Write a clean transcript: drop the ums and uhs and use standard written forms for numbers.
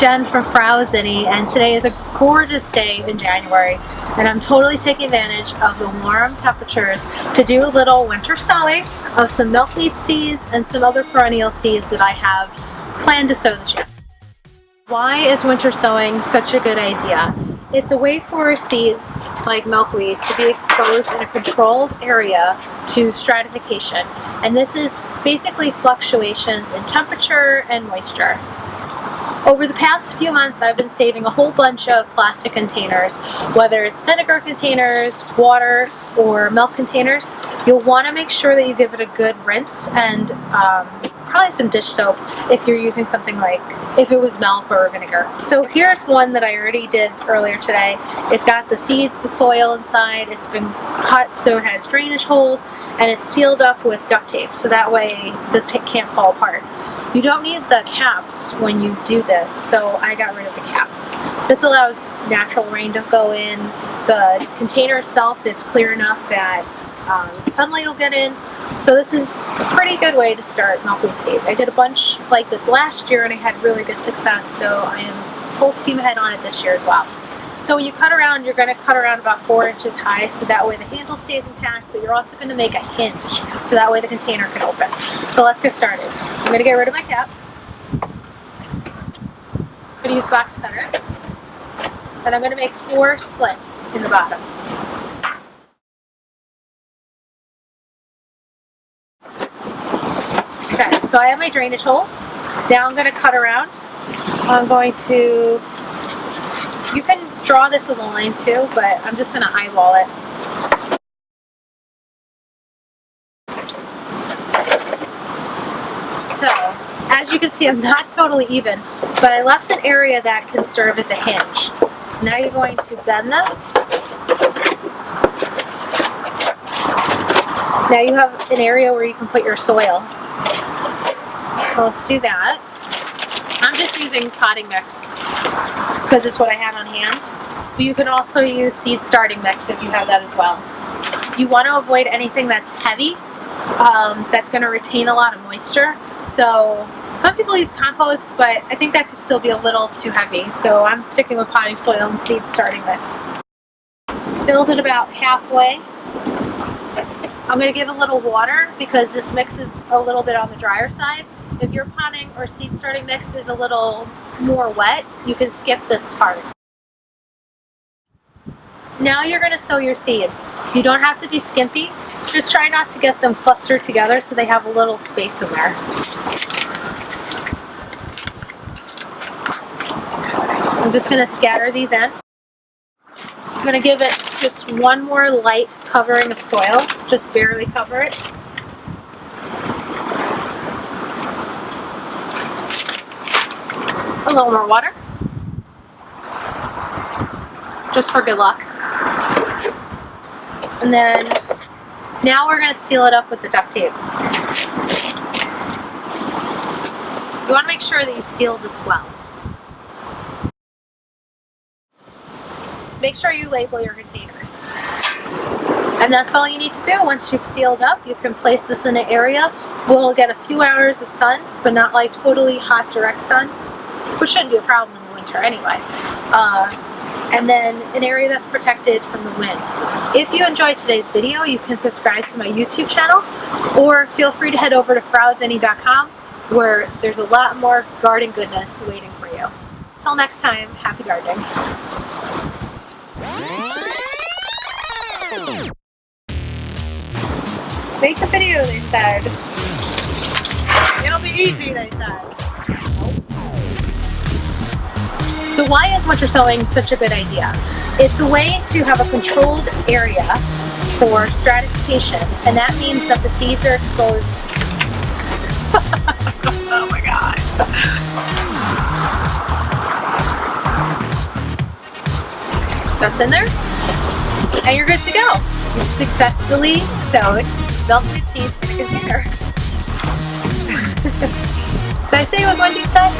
Jen from Frowzini, and today is a gorgeous day in January, and I'm totally taking advantage of the warm temperatures to do a little winter sowing of some milkweed seeds and some other perennial seeds that I have planned to sow this year. Why is winter sowing such a good idea? It's a way for seeds like milkweed to be exposed in a controlled area to stratification, and this is basically fluctuations in temperature and moisture. Over the past few months, I've been saving a whole bunch of plastic containers, whether it's vinegar containers, water, or milk containers. You'll want to make sure that you give it a good rinse and probably some dish soap if you're using something like, if it was milk or vinegar. So here's one that I already did earlier today. It's got the seeds, the soil inside. It's been cut so it has drainage holes, and it's sealed up with duct tape so that way this can't fall apart. You don't need the caps when you do this, so I got rid of the cap. This allows natural rain to go in. The container itself is clear enough that sunlight will get in. So this is a pretty good way to start milkweed seeds. I did a bunch like this last year and I had really good success, so I am full steam ahead on it this year as well. So when you cut around, you're going to cut around about 4 inches high, so that way the handle stays intact, but you're also going to make a hinge, so that way the container can open. So let's get started. I'm going to get rid of my cap. I'm going to use box cutter. And I'm going to make 4 slits in the bottom. Okay, so I have my drainage holes. Now I'm going to cut around. I'm going to, you can draw this with a line too, but I'm just going to eyeball it. So, as you can see, I'm not totally even, but I left an area that can serve as a hinge. So now you're going to bend this. Now you have an area where you can put your soil. So let's do that. I'm just using potting mix because it's what I had on hand. But you can also use seed starting mix if you have that as well. You want to avoid anything that's heavy, that's going to retain a lot of moisture. So some people use compost, but I think that could still be a little too heavy. So I'm sticking with potting soil and seed starting mix. Filled it about halfway. I'm going to give a little water because this mix is a little bit on the drier side. If your potting or seed starting mix is a little more wet, you can skip this part. Now you're going to sow your seeds. You don't have to be skimpy. Just try not to get them clustered together so they have a little space in there. I'm just going to scatter these in. I'm going to give it just one more light covering of soil. Just barely cover it. A little more water, just for good luck. And then now we're going to seal it up with the duct tape. You want to make sure that you seal this well. Make sure you label your containers. And that's all you need to do. Once you've sealed up, you can place this in an area where we'll get a few hours of sun, but not like totally hot direct sun, which shouldn't be a problem in the winter anyway. And then an area that's protected from the wind. If you enjoyed today's video, you can subscribe to my YouTube channel, or feel free to head over to frowzini.com where there's a lot more garden goodness waiting for you. Till next time, happy gardening. Make the video, they said. It'll be easy, they said. So why is winter sowing such a good idea? It's a way to have a controlled area for stratification, and that means that the seeds are exposed. Oh my God. That's in there, and you're good to go. You've successfully sowed milkweed seeds in a container. Did I say what Wendy said?